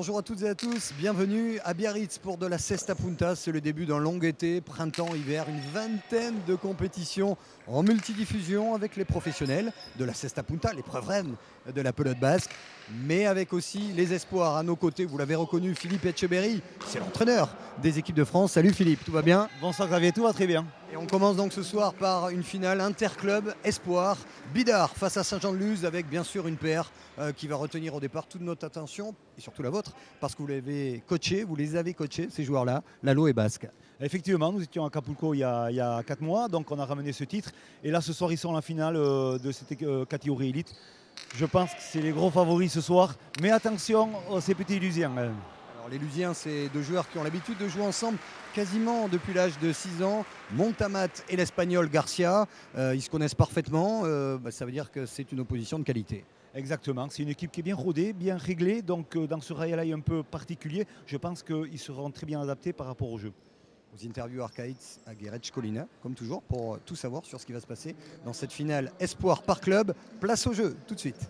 Bonjour à toutes et à tous, bienvenue à Biarritz pour de la Cesta Punta. C'est le début d'un long été, printemps, hiver, une vingtaine de compétitions en multidiffusion avec les professionnels de la Cesta Punta, l'épreuve reine de la pelote basque, mais avec aussi les espoirs à nos côtés. Vous l'avez reconnu, Philippe Etcheberry, c'est l'entraîneur des équipes de France. Salut Philippe, tout va bien? Bonsoir Xavier, tout va très bien. Et on commence donc ce soir par une finale interclub espoir. Bidart face à Saint-Jean-de-Luz avec bien sûr une paire qui va retenir au départ toute notre attention et surtout la vôtre parce que vous l'avez coaché, vous les avez coachés ces joueurs-là, Lalo et Basque. Effectivement, nous étions à Acapulco il y a 4 mois, donc on a ramené ce titre. Et là, ce soir, ils sont en la finale de cette catégorie élite. Je pense que c'est les gros favoris ce soir. Mais attention aux ces petits Lusiens. Alors les Lusiens, c'est deux joueurs qui ont l'habitude de jouer ensemble quasiment depuis l'âge de 6 ans. Montamat et l'Espagnol Garcia, ils se connaissent parfaitement. Ça veut dire que c'est une opposition de qualité. Exactement, c'est une équipe qui est bien rodée, bien réglée. Donc dans ce rail un peu particulier, je pense qu'ils seront très bien adaptés par rapport au jeu. Aux interviews Arcaïtz à Guéretch Colina, comme toujours, pour tout savoir sur ce qui va se passer dans cette finale Espoir par club. Place au jeu, tout de suite.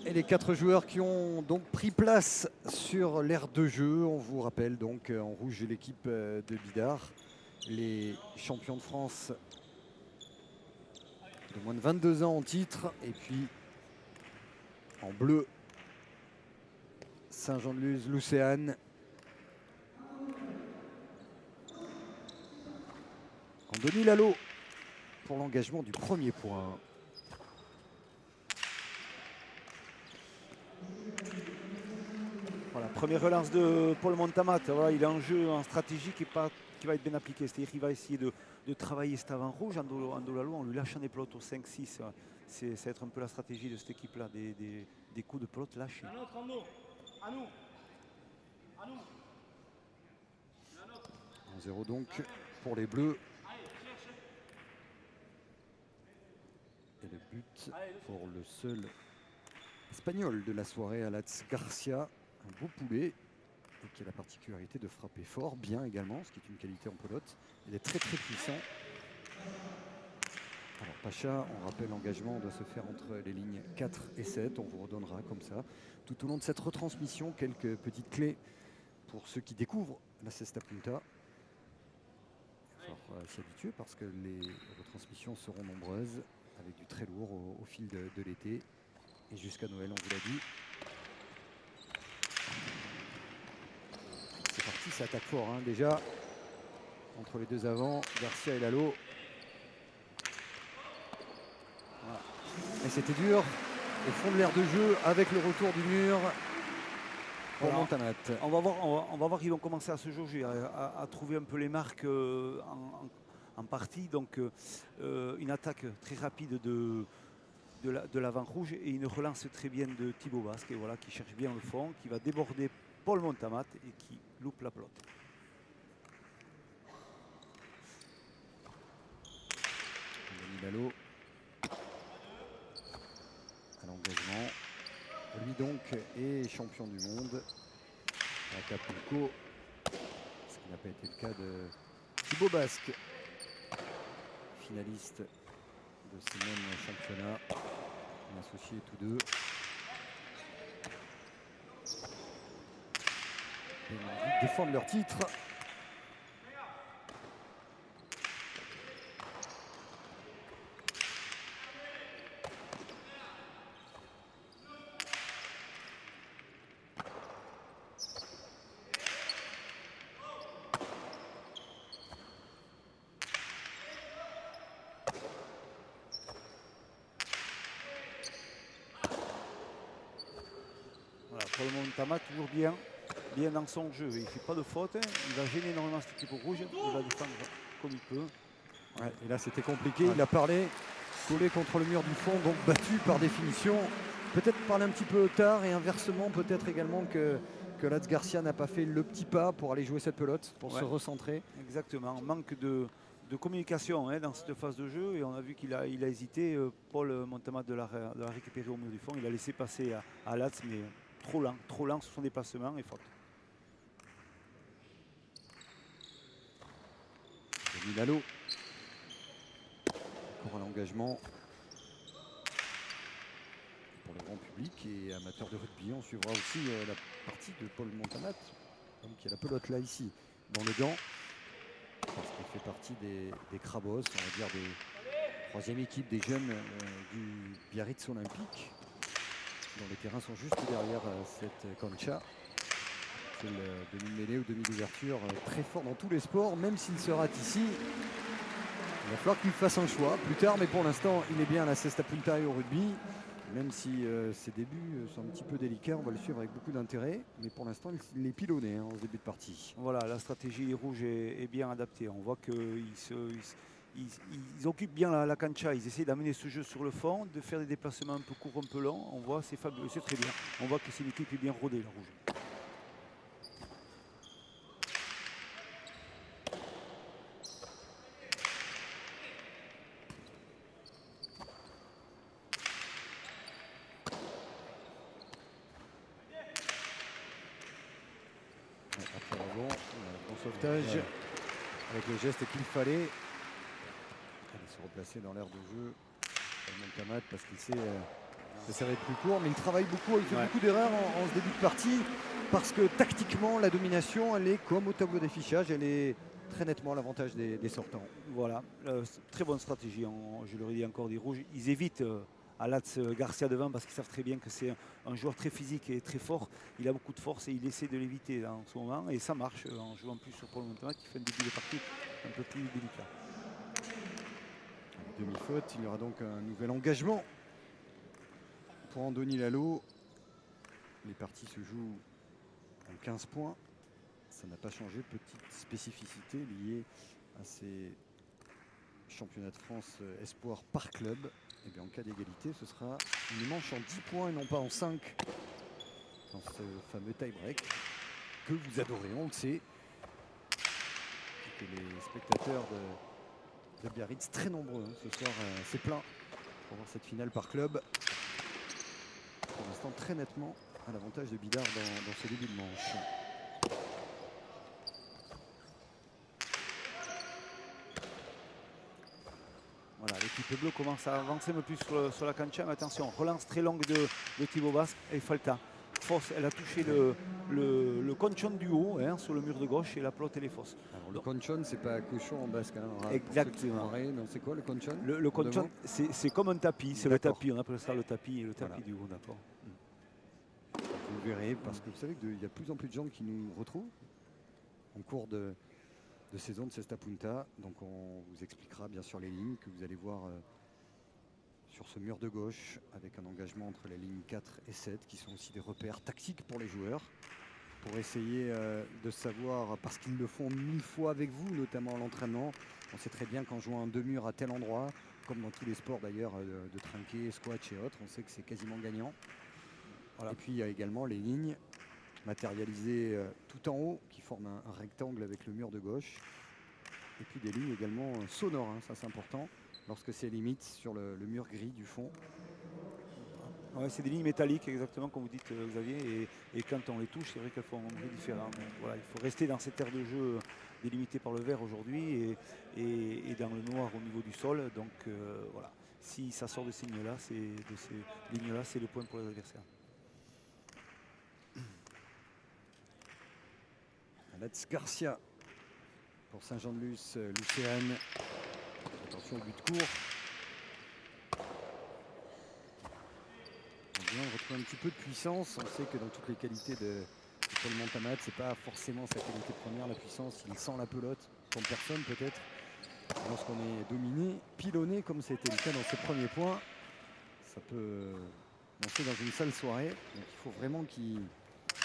Et les 4 joueurs qui ont donc pris place sur l'aire de jeu, on vous rappelle donc en rouge l'équipe de Bidart, les champions de France de moins de 22 ans en titre, et puis en bleu Saint-Jean-de-Luz, l'Océane. Denis Lalo pour l'engagement du premier point. Voilà, première relance de Paul Montamat. Voilà, il est en jeu, en stratégie qui va être bien appliqué. C'est-à-dire qu'il va essayer de travailler cet avant rouge. Ando Lalo, en lui lâchant des pelotes au 5-6. Ça va être un peu la stratégie de cette équipe-là, des coups de pelote lâchés. 1-0 donc pour les Bleus. Et le but pour le seul Espagnol de la soirée, Alatz Garcia, un beau poulet et qui a la particularité de frapper fort, bien également, ce qui est une qualité en pelote. Il est très très puissant. Alors Pacha, on rappelle l'engagement doit se faire entre les lignes 4 et 7. On vous redonnera comme ça tout au long de cette retransmission quelques petites clés pour ceux qui découvrent la Cesta Punta. Il va falloir s'y habituer parce que les retransmissions seront nombreuses avec du très lourd au fil de l'été et jusqu'à Noël, on vous l'a dit. C'est parti, ça attaque fort hein, déjà entre les deux avants, Garcia et Lalo. Voilà. Et c'était dur au fond de l'aire de jeu avec le retour du mur pour Voilà. Montamat. On va voir qu'ils vont commencer à se jauger, à trouver un peu les marques en partie. Donc une attaque très rapide de l'avant rouge et une relance très bien de Thibaut Basque, et voilà, qui cherche bien le fond, qui va déborder Paul Montamat et qui loupe la pelote. Lalo à l'engagement. Lui donc est champion du monde à Acapulco, ce qui n'a pas été le cas de Thibaut Basque, finaliste de ces mêmes championnats, en associé tous deux. Ils ont envie de défendre leur titre. Voilà, Paul Montamat toujours bien dans son jeu. Il ne fait pas de faute, il va gêner énormément cette équipe rouge, il va défendre comme il peut. Ouais, et là c'était compliqué, il a parlé, collé contre le mur du fond, donc battu par définition. Peut-être parler un petit peu tard et inversement peut-être également que Alatz Garcia n'a pas fait le petit pas pour aller jouer cette pelote, pour se recentrer. Exactement, manque de communication hein, dans cette phase de jeu, et on a vu qu'il a hésité. Paul Montamat de la récupérer au mur du fond, il a laissé passer à Alatz, mais trop lent sur son déplacement et faute. Denis Lalo, encore un engagement. Pour le grand public et amateurs de rugby. On suivra aussi la partie de Paul Montamat, qui a la pelote là ici, dans le gant, parce qu'il fait partie des Crabos, on va dire des troisième équipe des jeunes du Biarritz Olympique, dont les terrains sont juste derrière cette cancha. C'est le demi-mêlée ou demi-d'ouverture très fort dans tous les sports, même s'il se rate ici. Il va falloir qu'il fasse un choix plus tard, mais pour l'instant, il est bien à la Cesta Punta et au rugby. Même si ses débuts sont un petit peu délicats, on va le suivre avec beaucoup d'intérêt. Mais pour l'instant, il est pilonné en début de partie. Voilà, la stratégie des rouges est bien adaptée. On voit qu'ils occupent bien la cancha, ils essaient d'amener ce jeu sur le fond, de faire des déplacements un peu courts, un peu longs. On voit, c'est fabuleux, c'est très bien. On voit que c'est une équipe qui est bien rodée, la rouge. Après l'avant, bon sauvetage, avec le geste qu'il fallait. Il se replacer dans l'aire de jeu. Montamat parce qu'il sait que ça va être plus court, mais il travaille beaucoup, il fait beaucoup d'erreurs en ce début de partie, parce que tactiquement, la domination, elle est comme au tableau d'affichage, elle est très nettement à l'avantage des sortants. Voilà, très bonne stratégie, je le redis encore, des rouges. Ils évitent Alatz Garcia devant parce qu'ils savent très bien que c'est un joueur très physique et très fort. Il a beaucoup de force et il essaie de l'éviter en ce moment, et ça marche en jouant plus sur Paul Montamat qui fait un début de partie un peu plus délicat. Demi-faute, il y aura donc un nouvel engagement pour Andoni Lalo. Les parties se jouent en 15 points. Ça n'a pas changé. Petite spécificité liée à ces championnats de France espoir par club. Et bien en cas d'égalité, ce sera une manche en 10 points et non pas en 5 dans ce fameux tie-break que vous adorez, on le sait. Et que les spectateurs de Biarritz, très nombreux ce soir, c'est plein pour voir cette finale par club. Pour l'instant, très nettement à l'avantage de Bidart dans ce début de manche. Voilà, l'équipe bleue commence à avancer un peu plus sur la cancha, mais attention, relance très longue de Thibaut Basque et Falta. Fosse, elle a touché le conchon du haut sur le mur de gauche et la pelote elle est fausse. Alors le conchon, c'est pas cochon en basque. Exactement. Non, c'est quoi le conchon? Le conchon, c'est comme un tapis, c'est le tapis, on appelle ça le tapis du haut, d'accord. Vous verrez, parce que vous savez qu'il y a de plus en plus de gens qui nous retrouvent en cours de saison de Cesta Punta. Donc on vous expliquera bien sûr les lignes que vous allez voir sur ce mur de gauche, avec un engagement entre les lignes 4 et 7, qui sont aussi des repères tactiques pour les joueurs, pour essayer de savoir, parce qu'ils le font 1000 fois avec vous, notamment à l'entraînement. On sait très bien qu'en jouant un deux murs à tel endroit, comme dans tous les sports d'ailleurs, de trinquet, squash et autres, on sait que c'est quasiment gagnant. Voilà. Et puis il y a également les lignes matérialisées tout en haut, qui forment un rectangle avec le mur de gauche. Et puis des lignes également sonores, ça c'est important, lorsque c'est limite sur le mur gris du fond. Ouais, c'est des lignes métalliques, exactement comme vous dites Xavier, et quand on les touche, c'est vrai qu'elles font un bruit différent. Donc, voilà, il faut rester dans cette aire de jeu délimitée par le vert aujourd'hui et dans le noir au niveau du sol. Donc voilà, si ça sort de ces lignes-là, c'est le point pour les adversaires. Alatz Garcia pour Saint-Jean-de-Luz, Lucéane. Attention au but court. On retrouve un petit peu de puissance. On sait que dans toutes les qualités de Paul Montamat, c'est pas forcément sa qualité première, la puissance. Il sent la pelote, comme personne peut-être. Lorsqu'on est dominé, pilonné, comme c'était le cas dans ses premiers points, ça peut lancer dans une sale soirée. Donc il faut vraiment qu'ils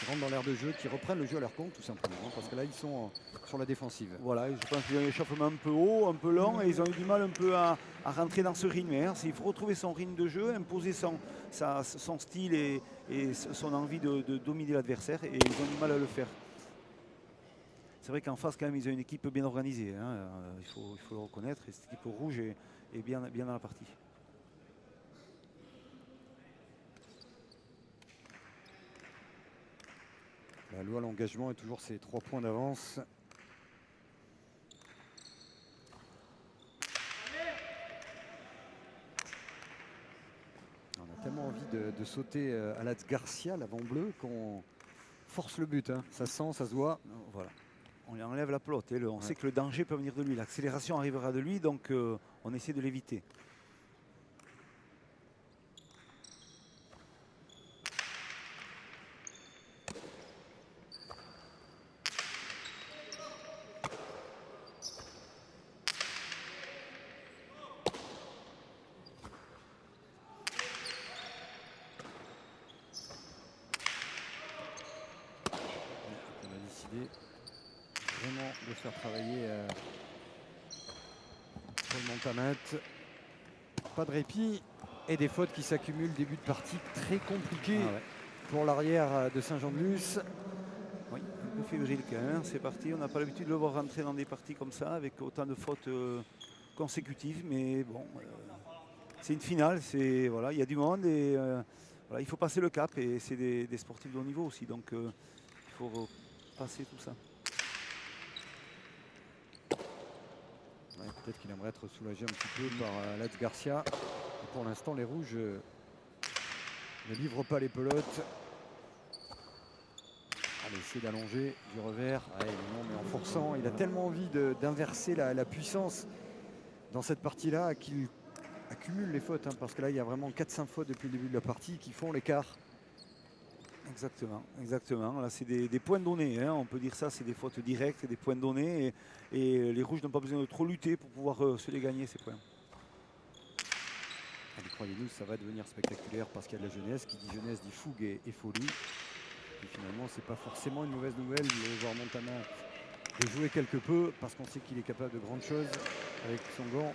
rentrent dans l'air de jeu, qu'ils reprennent le jeu à leur compte tout simplement, parce que là ils sont sur la défensive. Voilà, je pense qu'il y a un échauffement un peu haut, un peu long, et ils ont eu du mal un peu à rentrer dans ce rythme. Il faut retrouver son rythme de jeu, imposer son style et son envie de dominer l'adversaire, et ils ont du mal à le faire. C'est vrai qu'en face, quand même, ils ont une équipe bien organisée. Il faut le reconnaître. Et cette équipe rouge est bien dans la partie. La loi, l'engagement est toujours ces 3 points d'avance. On a tellement envie de sauter à la Garcia, l'avant bleu, qu'on force le but. Hein. Ça sent, ça se voit. Voilà. On lui enlève la pelote. Et on sait que le danger peut venir de lui. L'accélération arrivera de lui, donc on essaie de l'éviter. Vraiment de faire travailler Paul Montamat. Pas de répit et des fautes qui s'accumulent. Début de partie très compliqué pour l'arrière de Saint-Jean-de-Luz. Oui, un peu fébrile quand même. C'est parti. On n'a pas l'habitude de le voir rentrer dans des parties comme ça avec autant de fautes consécutives. Mais bon, c'est une finale. Voilà, il y a du monde et voilà, il faut passer le cap. Et c'est des sportifs de haut niveau aussi. Donc il faut passer tout ça. Ouais, peut-être qu'il aimerait être soulagé un petit peu par Lats Garcia. Et pour l'instant, les Rouges ne livrent pas les pelotes. Allez, essayer d'allonger du revers. Ouais, non, mais en forçant, il a tellement envie d'inverser la puissance dans cette partie-là qu'il accumule les fautes. Hein, parce que là, il y a vraiment 4-5 fautes depuis le début de la partie qui font l'écart. Exactement, exactement. Là, c'est des points donnés. Hein. On peut dire ça, c'est des fautes directes, des points donnés. Et les Rouges n'ont pas besoin de trop lutter pour pouvoir se les gagner, ces points. Allez, croyez-nous, ça va devenir spectaculaire parce qu'il y a de la jeunesse. Qui dit jeunesse dit fougue et folie. Et finalement, c'est pas forcément une mauvaise nouvelle de voir Montamat de jouer quelque peu parce qu'on sait qu'il est capable de grandes choses avec son gant.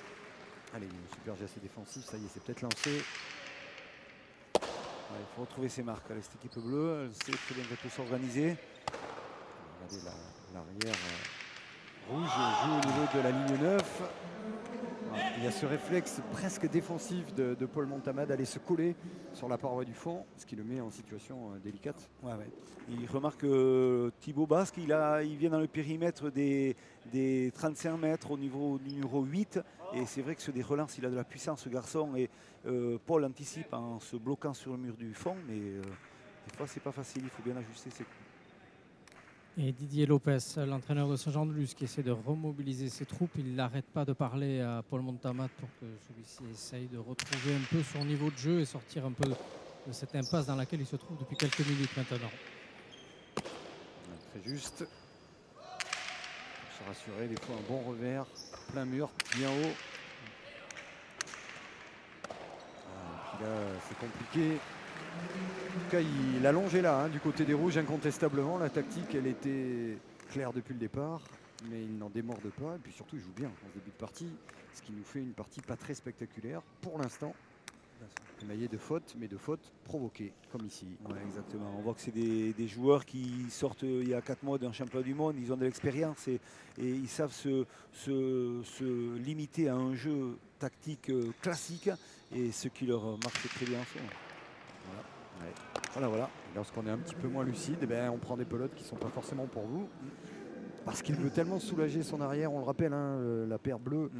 Allez, il y a une super geste défensif. Ça y est, c'est peut-être lancé. Il faut retrouver ses marques. Allez, cette équipe bleue, elle sait très bien qu'elle peut s'organiser. Regardez l'arrière rouge joue au niveau de la ligne 9. Il y a ce réflexe presque défensif de Paul Montamat d'aller se coller sur la paroi du fond, ce qui le met en situation délicate. Ouais. Il remarque Thibaut Basque, il vient dans le périmètre des 35 mètres au niveau numéro 8. Et c'est vrai que sur des relances, il a de la puissance, ce garçon. Et Paul anticipe en se bloquant sur le mur du fond. Mais des fois, c'est pas facile, il faut bien ajuster ses coups. Et Didier Lopez, l'entraîneur de Saint-Jean-de-Luz, qui essaie de remobiliser ses troupes, il n'arrête pas de parler à Paul Montamat pour que celui-ci essaye de retrouver un peu son niveau de jeu et sortir un peu de cette impasse dans laquelle il se trouve depuis quelques minutes maintenant. Très juste. Pour se rassurer, des fois un bon revers, plein mur, bien haut. Et puis là, c'est compliqué. En tout cas, il a longé là, hein, du côté des Rouges, incontestablement. La tactique, elle était claire depuis le départ, mais il n'en démorde pas. Et puis surtout, il joue bien en début de partie, ce qui nous fait une partie pas très spectaculaire pour l'instant. Émaillé de fautes, mais de fautes provoquées, comme ici. Ouais, exactement. On voit que c'est des joueurs qui sortent il y a 4 mois d'un championnat du monde. Ils ont de l'expérience et ils savent se limiter à un jeu tactique classique et ce qui leur marche très bien en ce moment. Voilà. Lorsqu'on est un petit peu moins lucide, eh bien, on prend des pelotes qui ne sont pas forcément pour vous. Parce qu'il veut tellement soulager son arrière. On le rappelle, hein, la paire bleue,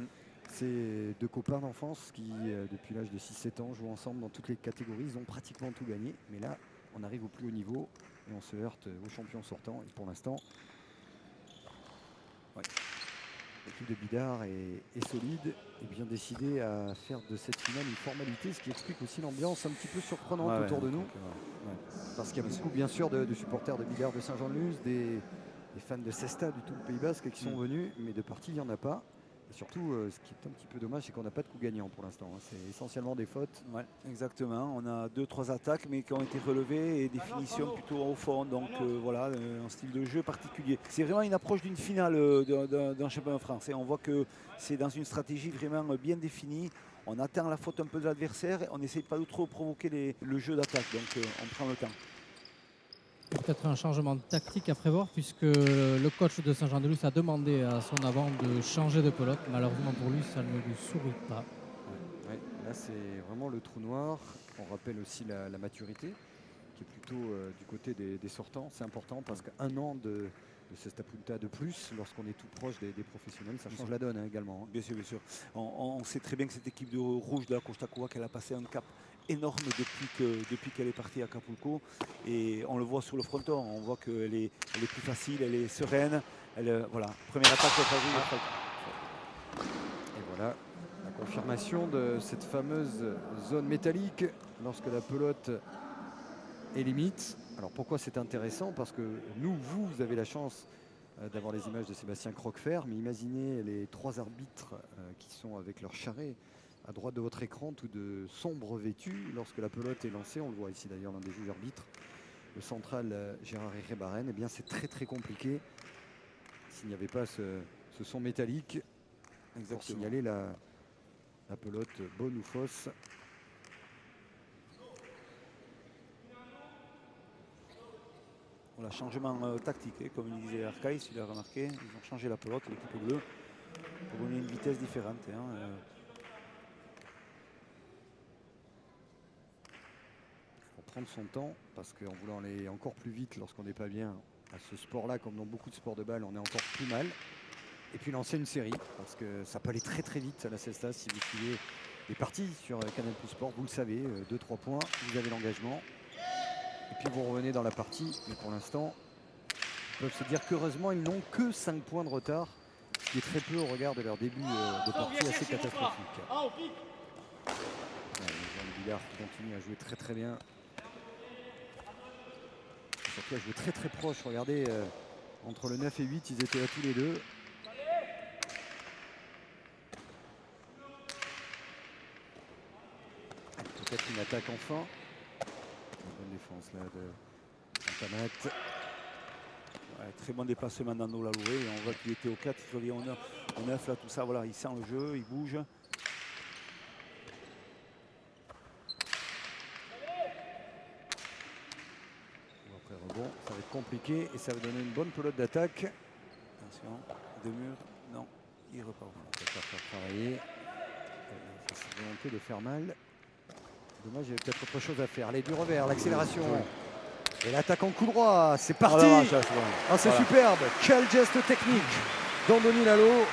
c'est deux copains d'enfance qui, depuis l'âge de 6-7 ans, jouent ensemble dans toutes les catégories. Ils ont pratiquement tout gagné. Mais là, on arrive au plus haut niveau et on se heurte aux champions sortants. Et pour l'instant, l'équipe de Bidart est solide et bien décidée à faire de cette finale une formalité, ce qui explique aussi l'ambiance un petit peu surprenante autour de nous. Parce qu'il y a beaucoup, bien sûr, de supporters de Bidart de Saint-Jean-de-Luz, des fans de Cesta du tout le Pays Basque qui sont venus, mais de partie, il n'y en a pas. Et surtout, ce qui est un petit peu dommage, c'est qu'on n'a pas de coup gagnant pour l'instant. Hein. C'est essentiellement des fautes. Ouais, exactement. On a 2-3 attaques, mais qui ont été relevées et des finitions plutôt au fond. Donc voilà, un style de jeu particulier. C'est vraiment une approche d'une finale d'un championnat français. On voit que c'est dans une stratégie vraiment bien définie. On attend la faute un peu de l'adversaire. On n'essaie pas de trop provoquer le jeu d'attaque. Donc on prend le temps. Peut-être un changement de tactique à prévoir puisque le coach de Saint-Jean-de-Luz a demandé à son avant de changer de pelote. Malheureusement pour lui, ça ne lui sourit pas. Ouais, là, c'est vraiment le trou noir. On rappelle aussi la maturité qui est plutôt du côté des sortants. C'est important parce qu'un an Cesta Punta de plus lorsqu'on est tout proche des professionnels. Ça change la donne également. Bien sûr, bien sûr. On sait très bien que cette équipe de rouge de la Costa Cuba, qu'elle a passé un cap énorme depuis qu'elle est partie à Acapulco. Et on le voit sur le fronton. On voit qu'elle est plus facile, elle est sereine. Voilà, première attaque. Et voilà la confirmation de cette fameuse zone métallique lorsque la pelote est limite. Alors pourquoi c'est intéressant? Parce que vous avez la chance d'avoir les images de Sébastien Croquefer, mais imaginez les 3 arbitres qui sont avec leur charret à droite de votre écran, tout de sombre vêtus. Lorsque la pelote est lancée, on le voit ici d'ailleurs, l'un des juges arbitres, le central Gérard Irébaren, eh bien c'est très compliqué s'il n'y avait pas ce son métallique pour signaler la pelote bonne ou fausse. Voilà, changement tactique, comme il disait Arcaïs, il a remarqué, ils ont changé la pelote, l'équipe bleue, pour donner une vitesse différente. Il faut prendre son temps, parce qu'en voulant aller encore plus vite lorsqu'on n'est pas bien à ce sport-là, comme dans beaucoup de sports de balle, on est encore plus mal. Et puis lancer une série, parce que ça peut aller très vite à la Cesta si vous suivez les parties sur Canal+ Sport, vous le savez, 2-3 points, vous avez l'engagement. Et puis vous revenez dans la partie, mais pour l'instant, ils peuvent se dire qu'heureusement, ils n'ont que 5 points de retard, ce qui est très peu au regard de leur début de partie assez catastrophique. Jean Billard continue à jouer très bien. Et surtout à jouer très proche. Regardez, entre le 9 et 8, ils étaient là tous les deux. Peut-être une attaque enfin. Bonne défense là de Montamat. Ouais, très bon déplacement d'Ando Laloué. On voit qu'il était au 4, il revient au 9 là, tout ça, voilà, il sent le jeu, il bouge. Après rebond, ça va être compliqué et ça va donner une bonne pelote d'attaque. Attention, deux murs, non, il repart. On peut pas faire travailler. C'est volonté de faire mal. Dommage, il y avait peut-être autre chose à faire. Allez, du revers, l'accélération. Et l'attaque en coup droit, c'est parti. C'est superbe. Quel geste technique d'Andoni Lalo.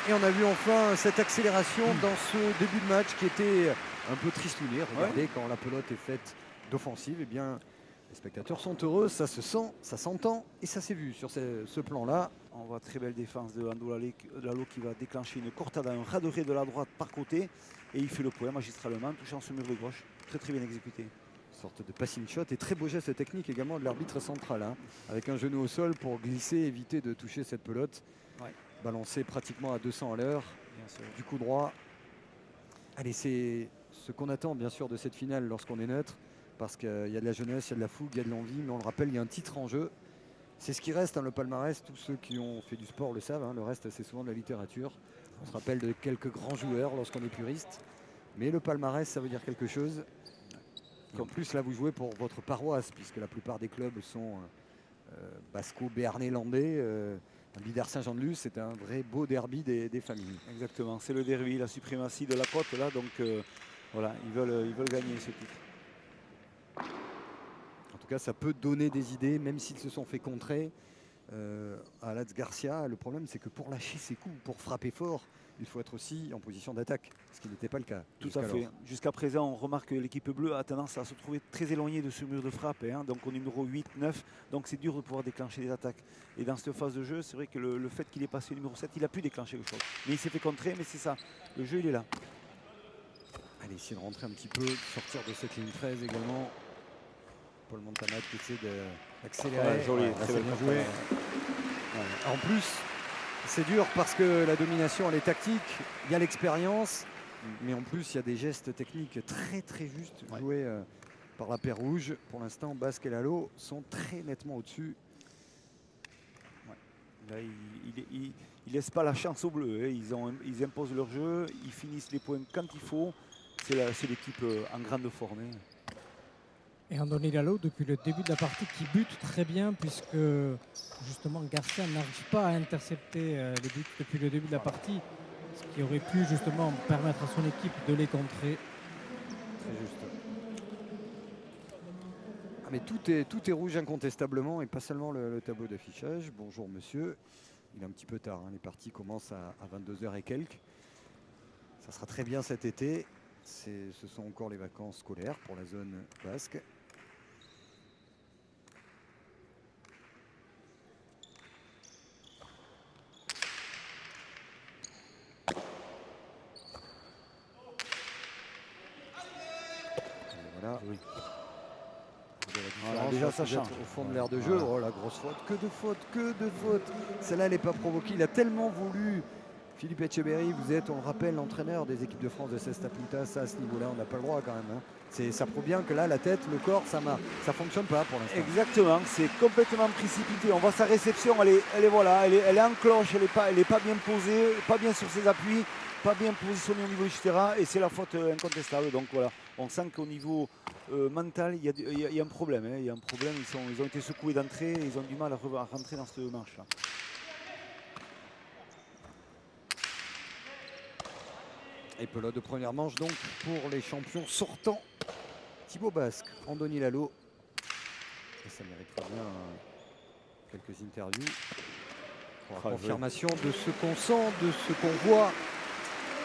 Et on a vu enfin cette accélération dans ce début de match qui était un peu tristouné. Regardez, quand la pelote est faite d'offensive, eh bien, les spectateurs sont heureux, ça se sent, ça s'entend et ça s'est vu sur ce plan-là. On voit très belle défense de Ando Lalo qui va déclencher une cortada, un raderie de la droite par côté. Et il fait le point magistralement, touchant ce mur de gauche. Très bien exécuté. Une sorte de passing shot et très beau geste technique également de l'arbitre central. Avec un genou au sol pour glisser, éviter de toucher cette pelote. Ouais. Balancée pratiquement à 200 à l'heure. Du coup droit. Allez, c'est ce qu'on attend bien sûr de cette finale lorsqu'on est neutre. Parce qu'il y a de la jeunesse, il y a de la fougue, il y a de l'envie. Mais on le rappelle, il y a un titre en jeu. C'est ce qui reste, le palmarès. Tous ceux qui ont fait du sport le savent. Le reste, c'est souvent de la littérature. On se rappelle de quelques grands joueurs lorsqu'on est puriste. Mais le palmarès, ça veut dire quelque chose. Et en plus, là, vous jouez pour votre paroisse, puisque la plupart des clubs sont basco-béarnélandais. Bidart Saint-Jean-de-Luz, c'est un vrai beau derby des familles. Exactement, c'est le derby, la suprématie de la côte, là. Donc voilà, ils veulent gagner ce titre. En tout cas, ça peut donner des idées, même s'ils se sont fait contrer. À Lats Garcia, le problème, c'est que pour lâcher ses coups, pour frapper fort, il faut être aussi en position d'attaque, ce qui n'était pas le cas. Tout à fait. Jusqu'à présent, on remarque que l'équipe bleue a tendance à se trouver très éloignée de ce mur de frappe, donc au numéro 8, 9, donc c'est dur de pouvoir déclencher des attaques. Et dans cette phase de jeu, c'est vrai que le fait qu'il est passé au numéro 7, il a pu déclencher quelque chose. Mais il s'est fait contrer, mais c'est ça, le jeu il est là. Allez, essayer de rentrer un petit peu, sortir de cette ligne 13 également. Paul Montamat qui essaie d'accélérer. Joli, très bien joué. En plus, c'est dur parce que la domination, elle est tactique, il y a l'expérience, mais en plus, il y a des gestes techniques très justes joués par la paire rouge. Pour l'instant, Basque et Lalo sont très nettement au-dessus. Là, ils ne laissent pas la chance aux Bleus. Ils imposent leur jeu, ils finissent les points quand il faut. C'est l'équipe en grande forme. Et Andoni Lalo, depuis le début de la partie, qui bute très bien, puisque justement Garcia n'arrive pas à intercepter les buts depuis le début de la partie, ce qui aurait pu justement permettre à son équipe de les contrer. Très juste. Mais tout est rouge incontestablement et pas seulement le tableau d'affichage. Bonjour monsieur. Il est un petit peu tard, hein. Les parties commencent à 22 h et quelques. Ça sera très bien cet été. Ce sont encore les vacances scolaires pour la zone basque. Et voilà. Oui. Vous avez la Voilà, différence, déjà, lorsque ça vous êtes change. au fond de l'aire de jeu. Voilà. Oh la grosse faute, que de fautes, que de fautes. Celle-là, elle n'est pas provoquée. Il a tellement voulu. Philippe Etcheberry, vous êtes, on le rappelle, l'entraîneur des équipes de France de Cesta Punta. Ça, à ce niveau-là, on n'a pas le droit quand même, hein. Ça prouve bien que là, la tête, le corps, ça ne fonctionne pas pour l'instant. Exactement, c'est complètement précipité. On voit sa réception, elle est en cloche, elle est pas bien posée, pas bien sur ses appuis, pas bien positionnée au niveau du etc. Et c'est la faute incontestable. Donc voilà, on sent qu'au niveau mental, il y a un problème. Hein. Il y a un problème, ils ont été secoués d'entrée et ils ont du mal à rentrer dans cette manche-là. Et pelote de première manche donc pour les champions sortants. Thibaut Basque, Andoni Lalo. Et ça mériterait bien quelques interviews pour la confirmation de ce qu'on sent, de ce qu'on voit.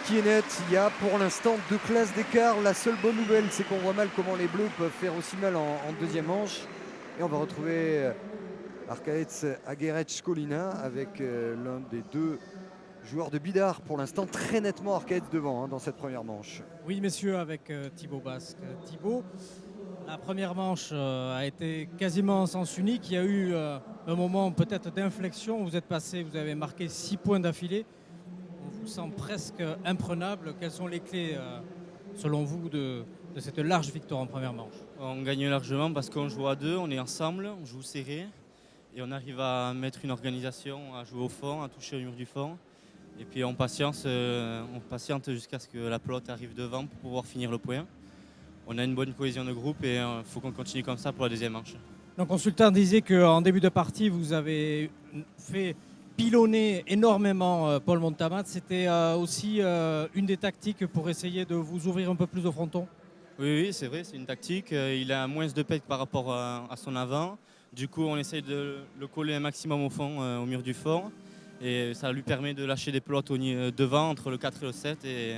Qui est net, il y a pour l'instant 2 classes d'écart. La seule bonne nouvelle, c'est qu'on voit mal comment les Bleus peuvent faire aussi mal en deuxième manche. Et on va retrouver Arkaets Aguerec-Colina avec l'un des 2 joueurs de Bidart pour l'instant, très nettement Arkaets devant, hein, dans cette première manche. Oui, messieurs, avec Thibaut Basque. Thibaut, la première manche a été quasiment en sens unique. Il y a eu un moment peut-être d'inflexion. Vous êtes passé, vous avez marqué 6 points d'affilée. On vous sent presque imprenable. Quelles sont les clés, selon vous, de cette large victoire en première manche? On gagne largement parce qu'on joue à 2, on est ensemble, on joue serré et on arrive à mettre une organisation, à jouer au fond, à toucher au mur du fond. Et puis on patiente jusqu'à ce que la pelote arrive devant pour pouvoir finir le point. On a une bonne cohésion de groupe et il faut qu'on continue comme ça pour la deuxième manche. Donc, consultant disait qu'en début de partie, vous avez fait pilonner énormément Paul Montamat. C'était aussi une des tactiques pour essayer de vous ouvrir un peu plus au fronton? Oui, c'est vrai, c'est une tactique. Il a moins de pec par rapport à son avant. Du coup, on essaye de le coller un maximum au fond, au mur du fond. Et ça lui permet de lâcher des pelotes devant, entre le 4 et le 7. Et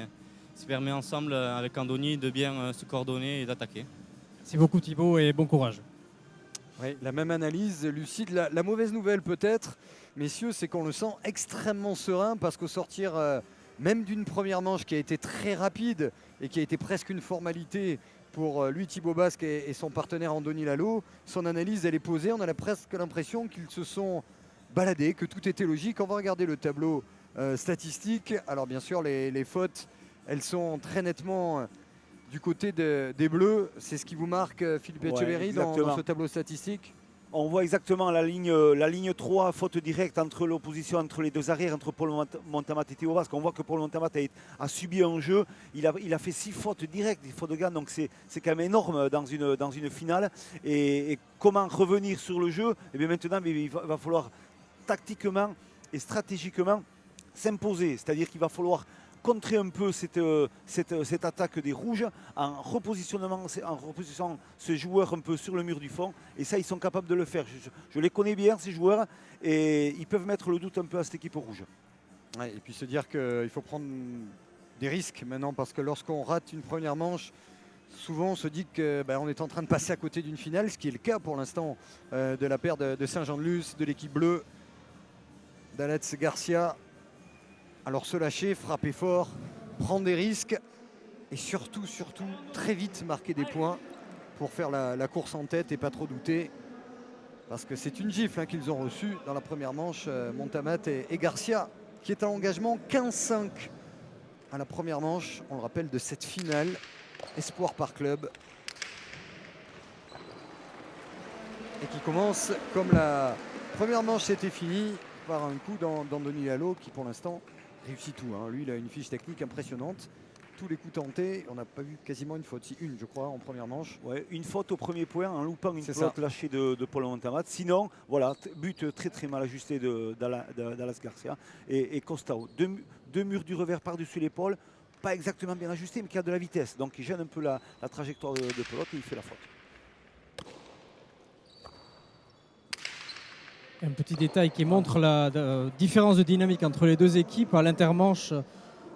ça permet ensemble, avec Andoni, de bien se coordonner et d'attaquer. Merci beaucoup Thibaut et bon courage. Oui, la même analyse, lucide. La mauvaise nouvelle peut-être, messieurs, c'est qu'on le sent extrêmement serein parce qu'au sortir même d'une première manche qui a été très rapide et qui a été presque une formalité pour lui, Thibaut Basque et son partenaire Andoni Lalo, son analyse, elle est posée. On a presque l'impression qu'ils se sont baladés, que tout était logique. On va regarder le tableau statistique. Alors bien sûr, les fautes, elles sont très nettement du côté des Bleus. C'est ce qui vous marque, Philippe Etcheberry, dans ce tableau statistique? On voit exactement la ligne 3, faute directe entre l'opposition, entre les 2 arrières, entre Paul Montamat et Thibaut Basque. On voit que Paul Montamat a subi un jeu. Il a fait 6 fautes directes, des fautes de gagne. Donc c'est quand même énorme dans une finale. Et comment revenir sur le jeu? Et bien maintenant, il va falloir tactiquement et stratégiquement s'imposer. C'est-à-dire qu'il va falloir contrer un peu cette attaque des Rouges en repositionnant ce joueur un peu sur le mur du fond. Et ça, ils sont capables de le faire. Je les connais bien, ces joueurs, et ils peuvent mettre le doute un peu à cette équipe rouge. Ouais, et puis se dire qu'il faut prendre des risques maintenant, parce que lorsqu'on rate une première manche, souvent on se dit qu'on est en train de passer à côté d'une finale, ce qui est le cas pour l'instant de la paire de Saint-Jean-de-Luz, de l'équipe bleue, d'Alex Garcia. Alors se lâcher, frapper fort, prendre des risques et surtout, très vite marquer des points pour faire la course en tête et pas trop douter. Parce que c'est une gifle qu'ils ont reçue dans la première manche, Montamat et Garcia, qui est à engagement 15-5 à la première manche, on le rappelle, de cette finale Espoir par club. Et qui commence comme la première manche s'était finie par un coup d'Andoni Lalo qui pour l'instant réussit tout. Lui, il a une fiche technique impressionnante. Tous les coups tentés, on n'a pas vu quasiment une faute. Si, une, je crois, en première manche. Ouais, une faute au premier point en loupant une pelote lâchée de Paul Montamat. Sinon, voilà, but très mal ajusté d'Alex Garcia et Costao. Deux murs du revers par-dessus l'épaule, pas exactement bien ajusté, mais qui a de la vitesse. Donc il gêne un peu la trajectoire de pelote et il fait la faute. Un petit détail qui montre la différence de dynamique entre les deux équipes. À l'intermanche,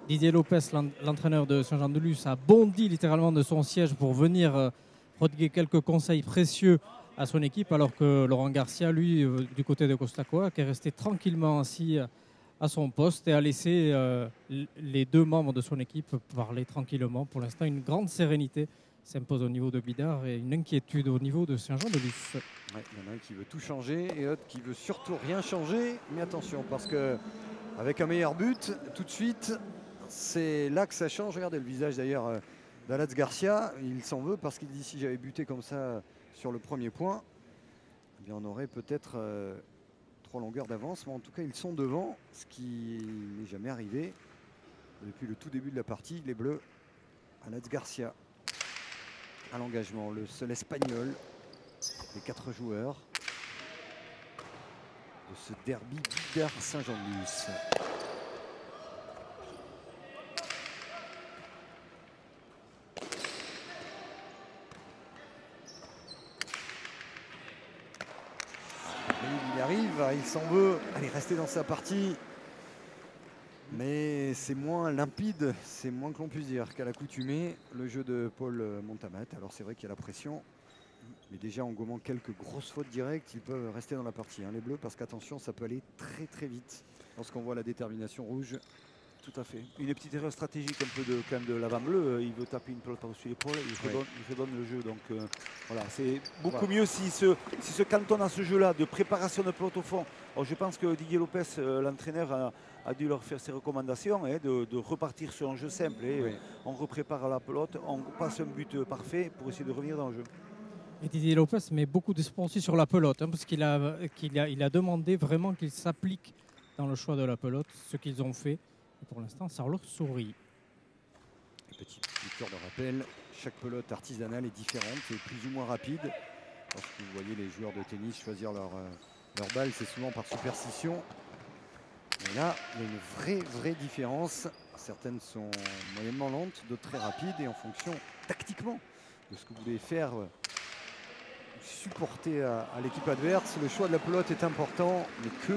Didier Lopez, l'entraîneur de Saint-Jean-de-Luz, a bondi littéralement de son siège pour venir prodiguer quelques conseils précieux à son équipe, alors que Laurent Garcia, lui, du côté de Costacoa, qui est resté tranquillement assis à son poste et a laissé les deux membres de son équipe parler tranquillement. Pour l'instant, une grande sérénité s'impose au niveau de Bidart et une inquiétude au niveau de Saint-Jean-de-Luz. Ouais, il y en a un qui veut tout changer et l'autre qui veut surtout rien changer. Mais attention, parce que avec un meilleur but, tout de suite, c'est là que ça change. Regardez le visage d'ailleurs d'Alatz Garcia. Il s'en veut parce qu'il dit si j'avais buté comme ça sur le premier point, eh bien on aurait peut-être 3 longueurs d'avance. Mais en tout cas, ils sont devant, ce qui n'est jamais arrivé depuis le tout début de la partie. Les Bleus, Alatz Garcia à l'engagement, le seul Espagnol des 4 joueurs de ce derby Bidart-Saint-Jean-de-Luz. Il arrive, il s'en veut, allez, rester dans sa partie. Mais c'est moins limpide, c'est moins que l'on puisse dire qu'à l'accoutumée, le jeu de Paul Montamat. Alors c'est vrai qu'il y a la pression, mais déjà en gommant quelques grosses fautes directes, ils peuvent rester dans la partie, hein, les Bleus, parce qu'attention, ça peut aller très très vite lorsqu'on voit la détermination rouge. Tout à fait. Une petite erreur stratégique un peu quand même de l'avant bleu. Il veut taper une pelote par-dessus l'épaule, il fait donne le jeu. Donc voilà, c'est beaucoup mieux s'il se cantonne à ce jeu-là de préparation de pelote au fond. Alors, je pense que Didier Lopez, l'entraîneur, a dû leur faire ses recommandations de repartir sur un jeu simple. On reprépare la pelote, on passe un but parfait pour essayer de revenir dans le jeu. Et Didier Lopez met beaucoup d'espoir aussi sur la pelote, hein, parce qu'il a demandé vraiment qu'ils s'appliquent dans le choix de la pelote, ce qu'ils ont fait. Et pour l'instant, ça leur sourit. Petite piqûre de rappel, chaque pelote artisanale est différente et plus ou moins rapide. Lorsque vous voyez les joueurs de tennis choisir leur balle, c'est souvent par superstition. Mais là, il y a une vraie différence. Certaines sont moyennement lentes, d'autres très rapides. Et en fonction, tactiquement, de ce que vous voulez faire supporter à l'équipe adverse, le choix de la pelote est important. Mais que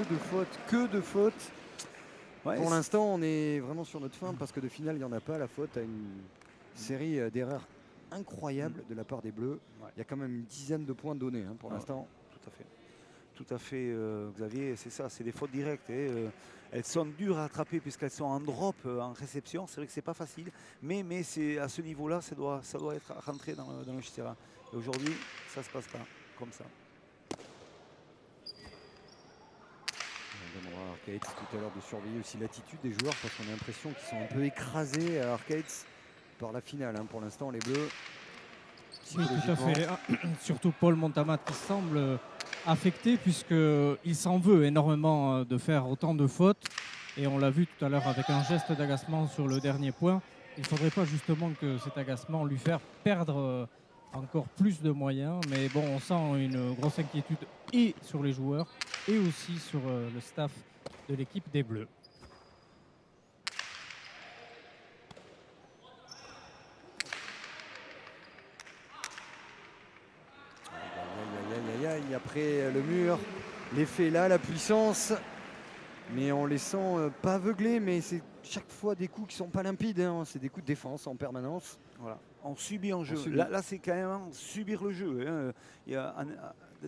de fautes. Ouais, pour l'instant, on est vraiment sur notre fin parce que de finale, il n'y en a pas. La faute à une série d'erreurs incroyables de la part des Bleus. Ouais. Il y a quand même une dizaine de points donnés hein, pour l'instant. Tout à fait, Xavier, c'est ça, c'est des fautes directes. Elles sont dures à attraper puisqu'elles sont en drop, en réception. C'est vrai que c'est pas facile, mais c'est à ce niveau-là, ça doit être rentré dans le terrain. Et aujourd'hui, ça se passe pas comme ça. On demandera à Arcades tout à l'heure de surveiller aussi l'attitude des joueurs parce qu'on a l'impression qu'ils sont un peu écrasés à Arcades par la finale. Hein. Pour l'instant, les Bleus. Oui, tout à fait. Surtout Paul Montamat qui semble affecté puisqu'il s'en veut énormément de faire autant de fautes. Et on l'a vu tout à l'heure avec un geste d'agacement sur le dernier point. Il ne faudrait pas justement que cet agacement lui fasse perdre encore plus de moyens. Mais bon, on sent une grosse inquiétude et sur les joueurs et aussi sur le staff de l'équipe des Bleus. Après le mur, l'effet là, la puissance, mais en laissant pas aveugler, mais c'est chaque fois des coups qui sont pas limpides, hein. C'est des coups de défense en permanence. Voilà. On subit en jeu. Là c'est quand même subir le jeu. Hein. Il y a,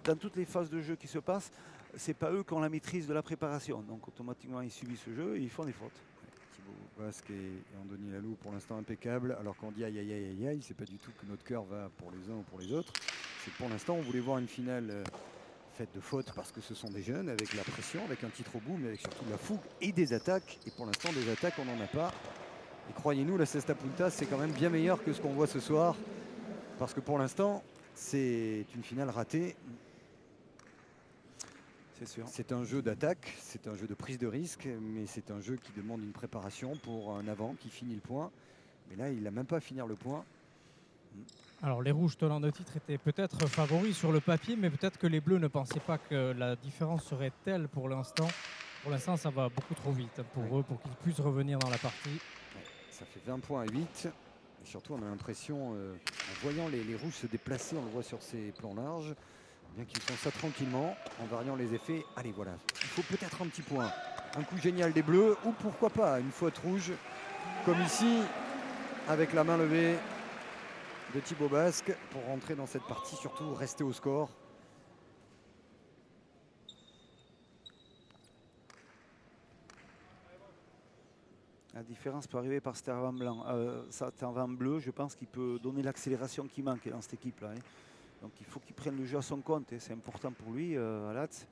dans toutes les phases de jeu qui se passent, c'est pas eux qui ont la maîtrise de la préparation. Donc automatiquement ils subissent ce jeu et ils font des fautes. Thibaut Basque et Andoni Lalou pour l'instant impeccable, alors qu'on dit aïe aïe aïe aïe aïe, c'est pas du tout que notre cœur va pour les uns ou pour les autres. C'est que pour l'instant on voulait voir une finale faite de fautes parce que ce sont des jeunes avec la pression, avec un titre au bout, mais avec surtout de la fougue et des attaques. Et pour l'instant des attaques on n'en a pas. Et croyez-nous, la Cesta Punta c'est quand même bien meilleur que ce qu'on voit ce soir. Parce que pour l'instant c'est une finale ratée. C'est sûr. C'est un jeu d'attaque, c'est un jeu de prise de risque, mais c'est un jeu qui demande une préparation pour un avant qui finit le point. Mais là, il n'a même pas à finir le point. Alors les rouges tenants de titre étaient peut-être favoris sur le papier, mais peut-être que les bleus ne pensaient pas que la différence serait telle pour l'instant. Pour l'instant, ça va beaucoup trop vite pour eux, pour qu'ils puissent revenir dans la partie. Ouais, ça fait 20 points à 8. Et surtout, on a l'impression, en voyant les rouges se déplacer, on le voit sur ces plans larges, Bien qu'ils font ça tranquillement, en variant les effets. Allez, voilà, il faut peut-être un petit point. Un coup génial des Bleus, ou pourquoi pas une faute rouge, comme ici, avec la main levée de Thibaut Basque, pour rentrer dans cette partie, surtout rester au score. La différence peut arriver par cet avant blanc. Cet avant bleu, je pense qu'il peut donner l'accélération qui manque dans cette équipe-là. Hein. Donc il faut qu'il prenne le jeu à son compte. C'est important pour lui, Alatz.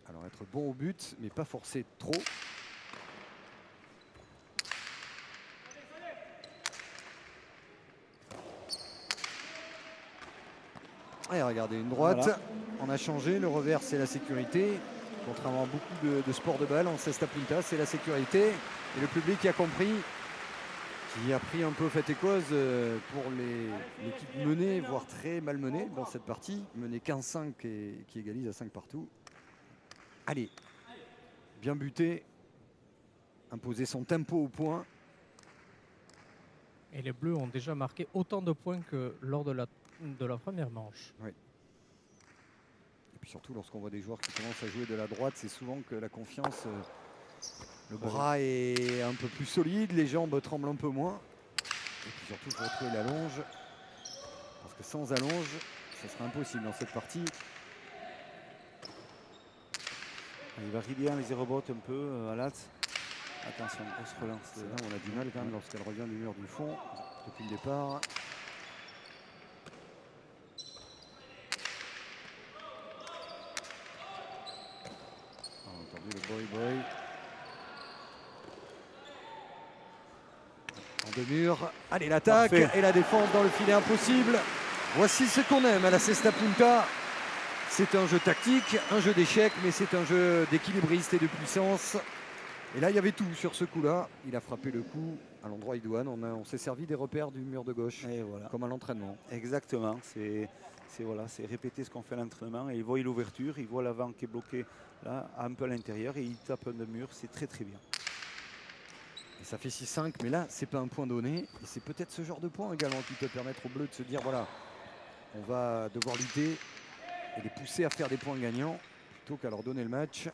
Alors être bon au but, mais pas forcer trop. Et regardez, une droite, Voilà. on a changé, le revers c'est la sécurité. Contrairement à beaucoup de sports de balle, en cesta punta, c'est la sécurité. Et le public qui a compris, qui a pris un peu fait et cause pour l'équipe menée, voire très mal menée dans cette partie. Menée 15-5 et qui égalise à 5 partout. Allez, bien buté, imposer son tempo au point. Et les Bleus ont déjà marqué autant de points que lors de la première manche. Et puis surtout lorsqu'on voit des joueurs qui commencent à jouer de la droite, c'est souvent que la confiance, le bras est un peu plus solide, les jambes tremblent un peu moins. Et puis surtout, il faut retrouver la longe. Parce que sans allonge, ça serait impossible dans cette partie. Il varie bien les aérobots un peu, Alatz. Attention, grosse relance. C'est là où on a du mal quand même lorsqu'elle revient du mur du fond depuis le départ. On a entendu le boy. En deux murs. Allez, l'attaque et la défense dans le filet impossible. Voici ce qu'on aime à la Cesta Punta. C'est un jeu tactique, un jeu d'échecs, mais c'est un jeu d'équilibriste et de puissance. Et là, il y avait tout sur ce coup-là. Il a frappé le coup à l'endroit idoine. On s'est servi des repères du mur de gauche, Et voilà. comme à l'entraînement. Exactement. C'est répéter ce qu'on fait à l'entraînement. Et il voit l'ouverture, il voit l'avant qui est bloqué là, un peu à l'intérieur, et il tape un mur. C'est très très bien. Et ça fait 6-5, mais là, c'est pas un point donné. Et c'est peut-être ce genre de point également qui peut permettre aux Bleus de se dire, voilà, on va devoir lutter et les pousser à faire des points gagnants plutôt qu'à leur donner le match.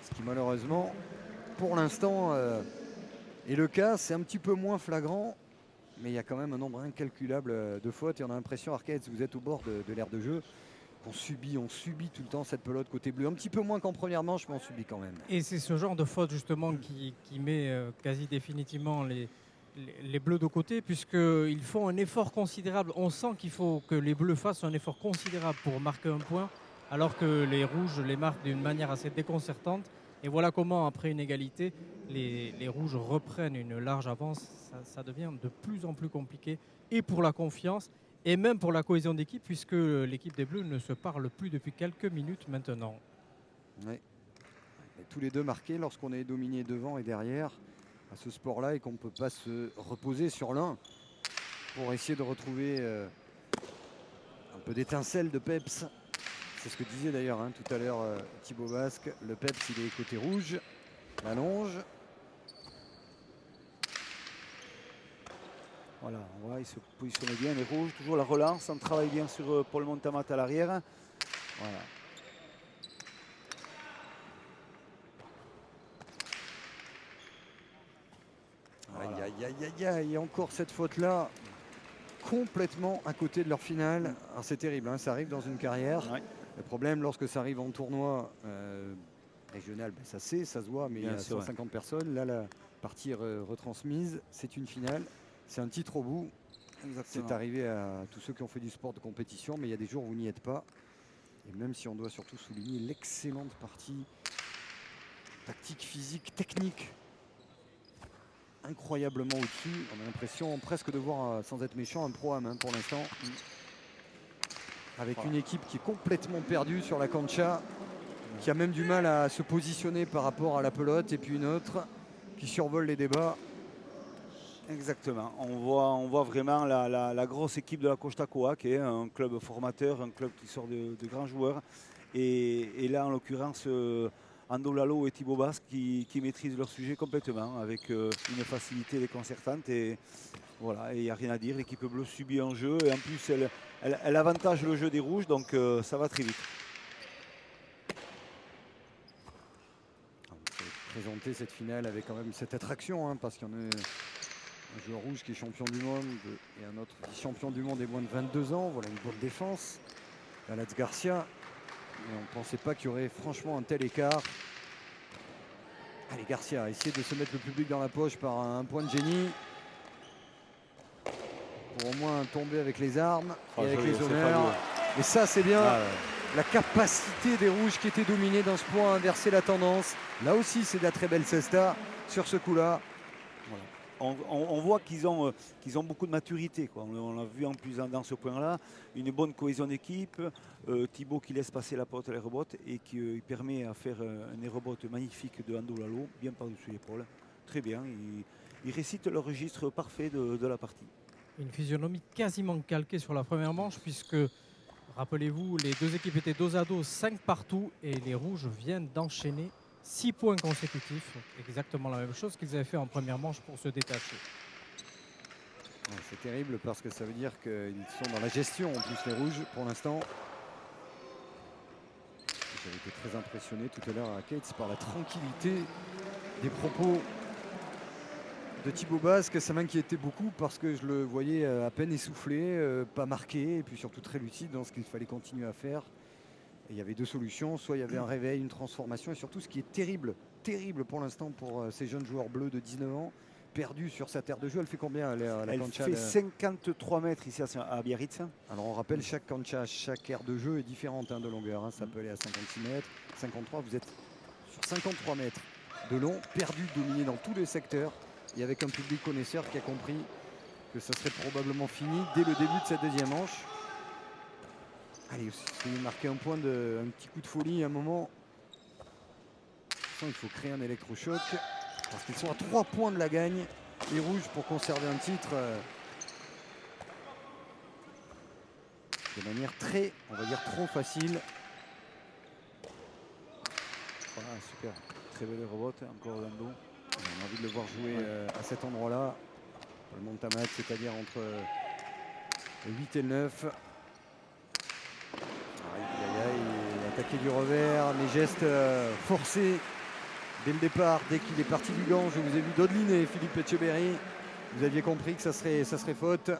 Ce qui malheureusement, pour l'instant, est le cas. C'est un petit peu moins flagrant, mais il y a quand même un nombre incalculable de fautes. Et on a l'impression, Arcade, si vous êtes au bord de l'aire de jeu, on subit tout le temps cette pelote côté bleu. Un petit peu moins qu'en première manche, mais on subit quand même. Et c'est ce genre de faute justement qui met quasi définitivement les Bleus de côté, puisqu'ils font un effort considérable. On sent qu'il faut que les Bleus fassent un effort considérable pour marquer un point, alors que les Rouges les marquent d'une manière assez déconcertante. Et voilà comment, après une égalité, les Rouges reprennent une large avance. Ça devient de plus en plus compliqué, et pour la confiance, et même pour la cohésion d'équipe, puisque l'équipe des Bleus ne se parle plus depuis quelques minutes maintenant. Oui. Et tous les deux marqués lorsqu'on est dominé devant et derrière à ce sport-là et qu'on ne peut pas se reposer sur l'un pour essayer de retrouver un peu d'étincelle de peps. C'est ce que disait d'ailleurs tout à l'heure Thibaut Basque. Le peps, il est côté rouge, la longe. Voilà, on voit, il se positionne bien, les Rouges. Toujours la relance, on travaille bien sur Paul Montamat à l'arrière. Voilà. Aïe, et encore cette faute-là, complètement à côté de leur finale. Alors c'est terrible, ça arrive dans une carrière. Ouais. Le problème, lorsque ça arrive en tournoi régional, ça se voit, mais Bien il y a sûr, 150 personnes. Là, la partie retransmise, c'est une finale, c'est un titre au bout. C'est arrivé à tous ceux qui ont fait du sport de compétition, mais il y a des jours où vous n'y êtes pas. Et même si on doit surtout souligner l'excellente partie tactique, physique, technique, incroyablement au-dessus. On a l'impression presque de voir, sans être méchant, un pro-am pour l'instant. Avec une équipe qui est complètement perdue sur la cancha, qui a même du mal à se positionner par rapport à la pelote, et puis une autre qui survole les débats. Exactement. On voit vraiment la grosse équipe de la Costa Coa, qui est un club formateur, un club qui sort de grands joueurs. Et là, en l'occurrence, Ando Lalo et Thibaut Basque qui maîtrisent leur sujet complètement avec une facilité déconcertante. Et voilà, il n'y a rien à dire. L'équipe bleue subit un jeu et en plus elle avantage le jeu des rouges, donc ça va très vite. Présenter cette finale avec quand même cette attraction, hein, parce qu'il y en a un joueur rouge qui est champion du monde et un autre qui est champion du monde et moins de 22 ans. Voilà une bonne défense. Alex Garcia. Et on ne pensait pas qu'il y aurait franchement un tel écart. Allez, Garcia a essayé de se mettre le public dans la poche par un point de génie. Pour au moins tomber avec les armes et avec les honneurs. Et ça, c'est bien. La capacité des rouges qui étaient dominés dans ce point à inverser la tendance. Là aussi, c'est de la très belle cesta sur ce coup-là. Voilà. On voit qu'ils ont beaucoup de maturité, quoi. On l'a vu en plus dans ce point-là. Une bonne cohésion d'équipe. Thibaut qui laisse passer la porte et les rebottes et qui permet à faire un rebotte magnifique de Ando Lalo, bien par-dessus l'épaule. Très bien. Ils récitent le registre parfait de la partie. Une physionomie quasiment calquée sur la première manche puisque, rappelez-vous, les deux équipes étaient dos à dos, 5 partout et les rouges viennent d'enchaîner 6 points consécutifs. Exactement la même chose qu'ils avaient fait en première manche pour se détacher. Ouais, c'est terrible parce que ça veut dire qu'ils sont dans la gestion en plus les rouges pour l'instant. J'avais été très impressionné tout à l'heure à Kates par la tranquillité des propos de Thibaut Basque. Ça m'inquiétait beaucoup parce que je le voyais à peine essoufflé, pas marqué et puis surtout très lucide dans ce qu'il fallait continuer à faire. Et il y avait deux solutions, soit il y avait un réveil, une transformation et surtout ce qui est terrible pour l'instant pour ces jeunes joueurs bleus de 19 ans, perdus sur sa terre de jeu. Elle fait combien la Elle cancha fait 53 mètres ici à Biarritz. Alors on rappelle, chaque cancha, chaque aire de jeu est différente de longueur, hein. Ça peut aller à 56 mètres, 53, vous êtes sur 53 mètres de long, perdu, dominé dans tous les secteurs et avec un public connaisseur qui a compris que ça serait probablement fini dès le début de cette deuxième manche. Allez, essayer de marquer un petit coup de folie à un moment. Il faut créer un électrochoc parce qu'ils sont à 3 points de la gagne, les rouges, pour conserver un titre de manière très, on va dire, trop facile. Voilà, super. Très belle rebotte, encore Lando. On a envie de le voir jouer à cet endroit-là. Le Montamat, c'est-à-dire entre le 8 et le 9. Attaqué du revers, les gestes forcés dès le départ, dès qu'il est parti du gant. Je vous ai vu dodeliner Philippe Etcheberry. Vous aviez compris que ça serait faute.